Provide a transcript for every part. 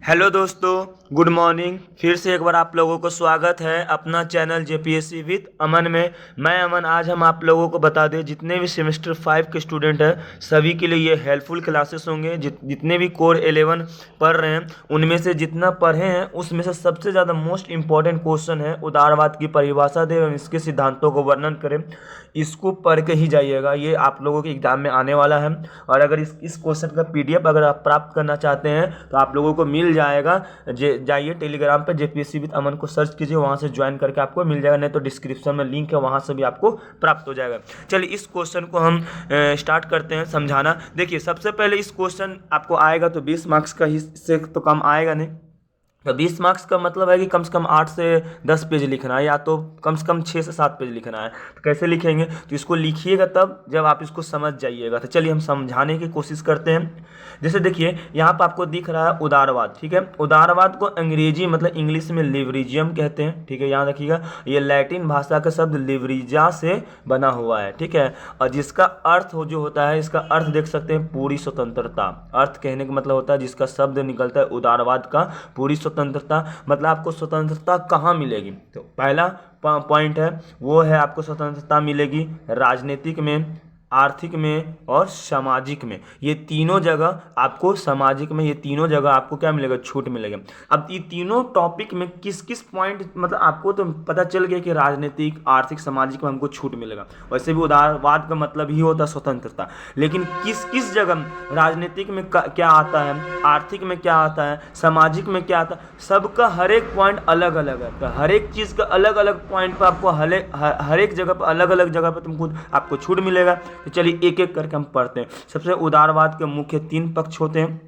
Hello दोस्तों, good morning. फिर से एक बार आप लोगों को स्वागत है अपना चैनल जेपीएससी विद अमन में। मैं अमन। आज हम आप लोगों को बता दें, जितने भी सेमेस्टर 5 के स्टूडेंट हैं सभी के लिए ये हेल्पफुल क्लासेस होंगे। जितने भी कोर 11 पढ़ रहे हैं उनमें से जितना पढ़े हैं उसमें से सबसे ज़्यादा मोस्ट इंपॉर्टेंट क्वेश्चन है उदारवाद की परिभाषा दे एवं इसके सिद्धांतों को वर्णन करें। इसको पढ़ के ही जाइएगा, ये आप लोगों के एग्जाम में आने वाला है। और अगर इस क्वेश्चन का पीडीएफ अगर आप प्राप्त करना चाहते हैं तो आप लोगों को मिल जाएगा। जाइए टेलीग्राम पे जेपीएससी विद अमन को सर्च कीजिए, वहाँ से ज्वाइन करके आपको मिल जाएगा, नहीं तो डिस्क्रिप्शन में लिंक है वहाँ से भी आपको प्राप्त हो जाएगा। चलिए इस क्वेश्चन को हम स्टार्ट करते हैं समझाना। देखिए सबसे पहले इस क्वेश्चन आपको आएगा तो 20 मार्क्स का, इससे तो कम आएगा नहीं। तो 20 मार्क्स का मतलब है कि कम से कम 8 से 10 पेज लिखना है, या तो कम से कम 6 से 7 पेज लिखना है। तो कैसे लिखेंगे, तो इसको लिखिएगा तब जब आप इसको समझ जाइएगा। तो चलिए हम समझाने की कोशिश करते हैं। जैसे देखिए यहाँ पर आपको दिख रहा है उदारवाद, ठीक है। उदारवाद को अंग्रेजी मतलब इंग्लिश में लिबरिज्म कहते हैं, ठीक है। यहाँ रखिएगा, ये लैटिन भाषा का शब्द लिबरिजा से बना हुआ है, ठीक है। और जिसका अर्थ जो होता है, इसका अर्थ देख सकते हैं पूरी स्वतंत्रता। अर्थ कहने का मतलब होता है जिसका शब्द निकलता है उदारवाद का, पूरी स्वतंत्रता। मतलब आपको स्वतंत्रता कहाँ मिलेगी, तो पहला पॉइंट है वो है आपको स्वतंत्रता मिलेगी राजनीतिक में, आर्थिक में और सामाजिक में। ये तीनों जगह आपको, सामाजिक में ये तीनों जगह आपको क्या मिलेगा, छूट मिलेगा। अब ये तीनों टॉपिक में किस किस पॉइंट, मतलब आपको तो पता चल गया कि राजनीतिक, आर्थिक, सामाजिक में हमको छूट मिलेगा। वैसे भी उदारवाद का मतलब ही होता है स्वतंत्रता, लेकिन किस किस जगह राजनीतिक में क्या आता है, आर्थिक में क्या आता है, सामाजिक में क्या आता है, सबका हर एक पॉइंट अलग अलग है। तो हर एक चीज़ का अलग अलग पॉइंट पर आपको हर एक जगह पर अलग अलग जगह पर तुमको आपको छूट मिलेगा। तो चलिए एक एक करके हम पढ़ते हैं। सबसे उदारवाद के मुख्य 3 पक्ष होते हैं।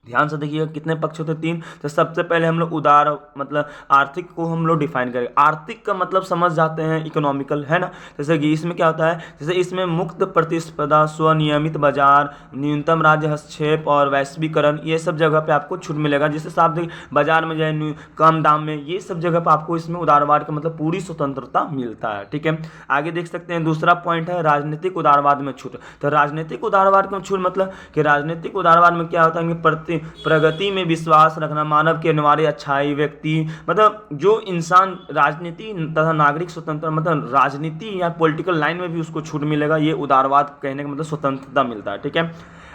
ध्यान से देखिएगा कितने पक्ष होते हैं, 3। तो सबसे पहले हम लोग उदार मतलब आर्थिक को हम लोग डिफाइन करेंगे। आर्थिक का मतलब समझ जाते हैं इकोनॉमिकल, है ना। जैसे कि इसमें क्या होता है, जैसे इसमें मुक्त प्रतिस्पर्धा, स्वनियमित बाजार, न्यूनतम राज्य हस्तक्षेप और वैश्वीकरण, ये सब जगह पे आपको छूट मिलेगा। जैसे साफ देखिए बाजार में जाए कम दाम में, ये सब जगह पर आपको इसमें उदारवाद का मतलब पूरी स्वतंत्रता मिलता है, ठीक है। आगे देख सकते हैं दूसरा पॉइंट है राजनीतिक उदारवाद में छूट। तो राजनीतिक उदारवाद में छूट मतलब कि राजनीतिक उदारवाद में क्या होता है कि प्रगति में विश्वास रखना, मानव की अनिवार्य अच्छाई, व्यक्ति मतलब जो इंसान राजनीति तथा नागरिक स्वतंत्र, मतलब राजनीति या पॉलिटिकल लाइन में भी उसको छूट मिलेगा। ये उदारवाद कहने का मतलब स्वतंत्रता मिलता है, ठीक है।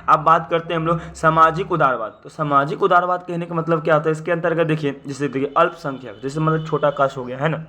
अब बात करते हैं हम लोग सामाजिक उदारवाद। तो सामाजिक उदारवाद कहने का मतलब क्या होता है, इसके अंतर्गत देखिए, जैसे देखिए अल्पसंख्यक, जैसे मतलब छोटा कास्ट हो गया, है ना,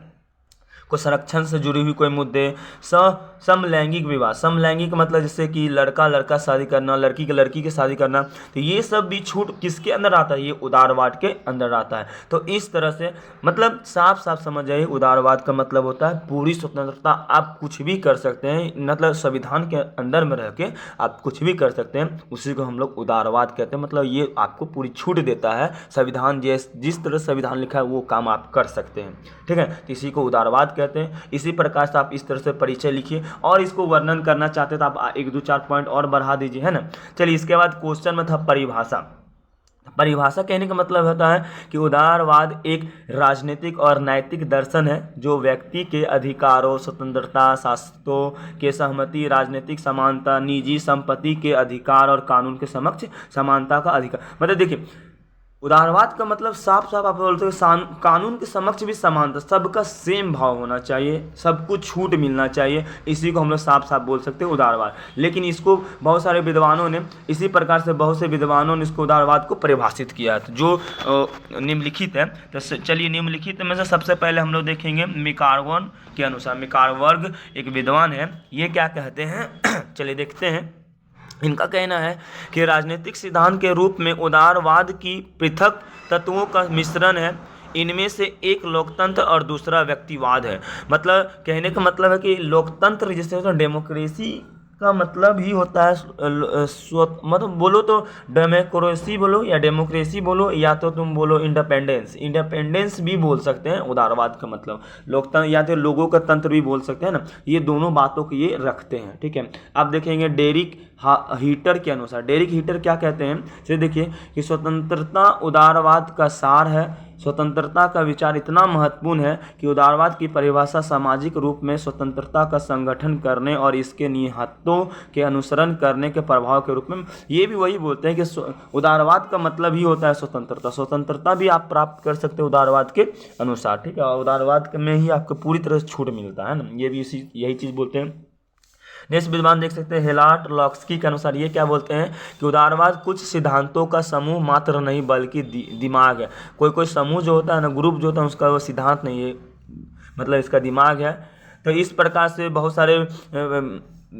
को संरक्षण से जुड़ी हुई कोई मुद्दे। समलैंगिक विवाह, समलैंगिक मतलब जैसे कि लड़का लड़का शादी करना, लड़की के लड़की के शादी करना, तो ये सब भी छूट किसके अंदर आता है, ये उदारवाद के अंदर आता है। तो इस तरह से मतलब साफ साफ समझ जाइए, उदारवाद का मतलब होता है पूरी स्वतंत्रता। आप कुछ भी कर सकते हैं, मतलब संविधान के अंदर में रह के आप कुछ भी कर सकते हैं, उसी को हम लोग उदारवाद कहते हैं। मतलब ये आपको पूरी छूट देता है, संविधान जिस तरह संविधान लिखा है वो काम आप कर सकते हैं, ठीक है। तो इसी को उदारवाद कहते हैं। इसी प्रकार से आप इस तरह से परिचय लिखिए, और इसको वर्णन करना चाहते हैं तो आप 1 2 4 पॉइंट और बढ़ा दीजिए, है ना। चलिए इसके बाद क्वेश्चन में था परिभाषा। परिभाषा कहने का मतलब होता है कि उदारवाद एक राजनीतिक और नैतिक दर्शन है जो व्यक्ति के अधिकारों, स्वतंत्रता, शासकों के सहमति, राजनीतिक समानता, निजी संपत्ति के अधिकार और कानून के समक्ष समानता का अधिकार। मतलब देखिए उदारवाद का मतलब साफ साफ आप बोलते हो कानून के समक्ष भी समानता, सबका सेम भाव होना चाहिए, सबको छूट मिलना चाहिए। इसी को हम लोग साफ साफ बोल सकते हैं उदारवाद। लेकिन इसको बहुत सारे विद्वानों ने, इसी प्रकार से बहुत से विद्वानों ने इसको उदारवाद को परिभाषित किया है, जो निम्नलिखित है। तो चलिए निम्नलिखित में से सबसे पहले हम लोग देखेंगे मिकारवन के अनुसार। मिकारवर्ग एक विद्वान है, ये क्या कहते हैं चलिए देखते हैं। इनका कहना है कि राजनीतिक सिद्धांत के रूप में उदारवाद की पृथक तत्वों का मिश्रण है। इनमें से एक लोकतंत्र और दूसरा व्यक्तिवाद है। मतलब कहने का मतलब है कि लोकतंत्र जिसे होता है, डेमोक्रेसी का मतलब ही होता है मतलब बोलो तो डेमोक्रेसी बोलो या डेमोक्रेसी बोलो, या तो तुम बोलो इंडिपेंडेंस। इंडिपेंडेंस भी बोल सकते हैं उदारवाद का मतलब, लोकतंत्र या तो लोगों का तंत्र भी बोल सकते हैं ना। ये दोनों बातों को ये रखते हैं, ठीक है। आप देखेंगे डेरिक हीटर के अनुसार, डेरिक हीटर क्या कहते हैं, जैसे देखिए कि स्वतंत्रता उदारवाद का सार है। स्वतंत्रता का विचार इतना महत्वपूर्ण है कि उदारवाद की परिभाषा सामाजिक रूप में स्वतंत्रता का संगठन करने और इसके निहितों के अनुसरण करने के प्रभाव के रूप में, ये भी वही बोलते हैं कि उदारवाद का मतलब ही होता है स्वतंत्रता। स्वतंत्रता भी आप प्राप्त कर सकते हैं उदारवाद के अनुसार, ठीक है। और उदारवाद में ही आपको पूरी तरह से छूट मिलता है ना, ये भी यही चीज़ बोलते हैं। नेक्स्ट विद्वान देख सकते हैं हेलार्ट लॉक्स्की के अनुसार ये क्या बोलते हैं कि उदारवाद कुछ सिद्धांतों का समूह मात्र नहीं बल्कि दिमाग है। कोई समूह जो होता है ना, ग्रुप जो होता है, उसका वो सिद्धांत नहीं है, मतलब इसका दिमाग है। तो इस प्रकार से बहुत सारे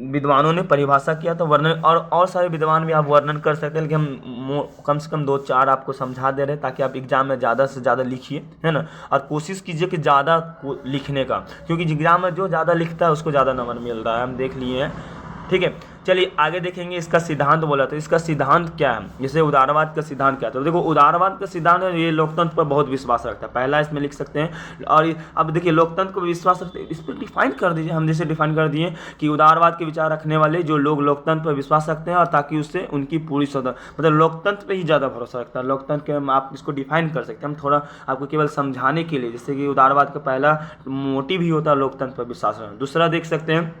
विद्वानों ने परिभाषा किया, तो वर्णन और सारे विद्वान भी आप वर्णन कर सकते हैं, लेकिन हम कम से कम 2-4 आपको समझा दे रहे हैं ताकि आप एग्जाम में ज़्यादा से ज़्यादा लिखिए, है ना। और कोशिश कीजिए कि ज़्यादा लिखने का, क्योंकि एग्जाम में जो ज़्यादा लिखता है उसको ज़्यादा नंबर मिल रहा है, हम देख लिए हैं, ठीक है। चलिए आगे देखेंगे इसका सिद्धांत बोला, तो इसका सिद्धांत क्या है, जैसे उदारवाद का सिद्धांत क्या है। तो देखो उदारवाद का सिद्धांत है, ये लोकतंत्र पर बहुत विश्वास रखता है, पहला इसमें लिख सकते हैं। और अब देखिए लोकतंत्र को विश्वास रखते हैं, इस पर डिफाइन कर दीजिए, हम जैसे डिफाइन कर दिए कि उदारवाद के विचार रखने वाले जो लोग लोकतंत्र पर विश्वास रखते हैं और ताकि उससे उनकी पूरी मतलब लोकतंत्र पर ही ज़्यादा भरोसा रखता है। लोकतंत्र के आप इसको डिफाइन कर सकते हैं, हम थोड़ा आपको केवल समझाने के लिए, जैसे कि उदारवाद का पहला मोटिव ही होता है लोकतंत्र पर विश्वास रखना। दूसरा देख सकते हैं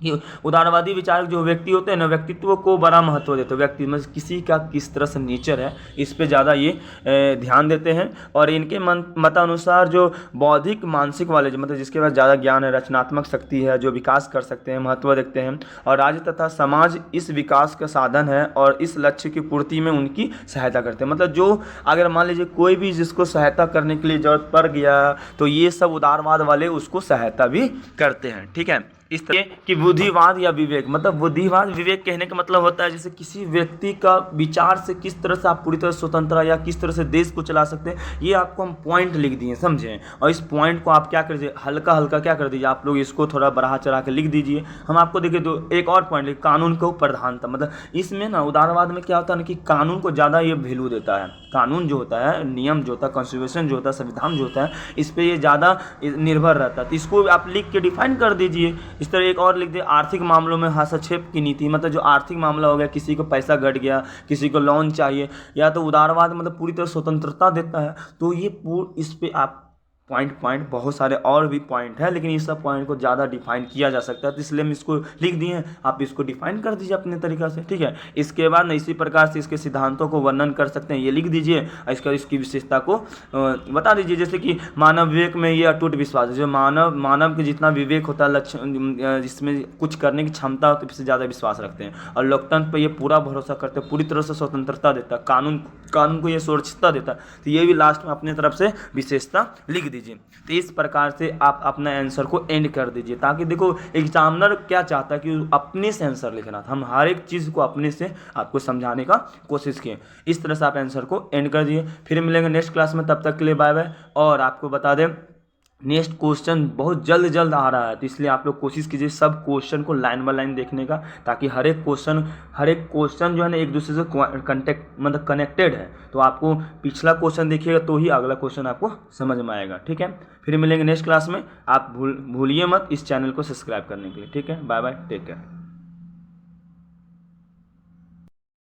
कि उदारवादी विचारक जो व्यक्ति होते हैं ना, व्यक्तित्व को बड़ा महत्व देते हैं, व्यक्ति में किसी का किस तरह से नेचर है इस पे ज़्यादा ये ध्यान देते हैं। और इनके मतानुसार जो बौद्धिक मानसिक वाले, जो मतलब जिसके पास ज़्यादा ज्ञान है, रचनात्मक शक्ति है, जो विकास कर सकते हैं, महत्व देखते हैं। और राज्य तथा समाज इस विकास का साधन है और इस लक्ष्य की पूर्ति में उनकी सहायता करते हैं। मतलब जो अगर मान लीजिए कोई भी जिसको सहायता करने के लिए जरूरत पड़ गया, तो ये सब उदारवाद वाले उसको सहायता भी करते हैं, ठीक है। इस तरह की बुद्धिवाद या विवेक, मतलब बुद्धिवाद विवेक कहने का मतलब होता है जैसे किसी व्यक्ति का विचार से किस तरह से आप पूरी तरह स्वतंत्र या किस तरह से देश को चला सकते हैं, ये आपको हम पॉइंट लिख दिए, समझें। और इस पॉइंट को आप क्या कर दीजिए, हल्का हल्का क्या कर दीजिए, आप लोग इसको थोड़ा बढ़ा चढ़ा के लिख दीजिए। हम आपको देखिए तो एक और पॉइंट लिख, कानून को प्रधानता, मतलब इसमें ना उदारवाद में क्या होता है ना कि कानून को ज़्यादा ये वैल्यू देता है। कानून जो होता है, नियम जो होता है, कॉन्स्टिट्यूशन जो होता है, संविधान जो होता है, इस पर ये ज़्यादा निर्भर रहता है। तो इसको आप लिख के डिफाइन कर दीजिए। इस तरह एक और लिख दे, आर्थिक मामलों में हस्तक्षेप की नीति, मतलब जो आर्थिक मामला हो गया, किसी को पैसा घट गया, किसी को लोन चाहिए, या तो उदारवाद मतलब पूरी तरह स्वतंत्रता देता है। तो ये इस पे आप पॉइंट बहुत सारे और भी पॉइंट है, लेकिन इस सब पॉइंट को ज़्यादा डिफाइन किया जा सकता है, तो इसलिए हम इसको लिख दिए हैं। आप इसको डिफाइन कर दीजिए अपने तरीक़ा से, ठीक है। इसके बाद ना इसी प्रकार से इसके सिद्धांतों को वर्णन कर सकते हैं, ये लिख दीजिए। इसकी विशेषता को बता दीजिए, जैसे कि मानव विवेक में ये अटूट विश्वास है, जो मानव के जितना विवेक होता है, लक्ष्य जिसमें कुछ करने की क्षमता होती है, इससे ज़्यादा विश्वास रखते हैं। और लोकतंत्र पर ये पूरा भरोसा करते हैं, पूरी तरह से स्वतंत्रता देता है, कानून को ये सुरक्षितता देता है। तो ये भी लास्ट में अपने तरफ से विशेषता लिख दीजिए। तो इस प्रकार से आप अपना आंसर को एंड कर दीजिए, ताकि देखो एग्जामिनर क्या चाहता है कि अपने से आंसर लिखना था, हम हर एक चीज़ को अपने से आपको समझाने का कोशिश किए। इस तरह से आप आंसर को एंड कर दिए। फिर मिलेंगे नेक्स्ट क्लास में, तब तक के लिए बाय बाय। और आपको बता दें नेक्स्ट क्वेश्चन बहुत जल्द आ रहा है, तो इसलिए आप लोग कोशिश कीजिए सब क्वेश्चन को लाइन बाय लाइन देखने का, ताकि हर एक क्वेश्चन जो है ना एक दूसरे से कनेक्टेड है। तो आपको पिछला क्वेश्चन देखिएगा तो ही अगला क्वेश्चन आपको समझ में आएगा, ठीक है। फिर मिलेंगे नेक्स्ट क्लास में। आप भूलिए मत इस चैनल को सब्सक्राइब करने के लिए, ठीक है। Bye bye, take care.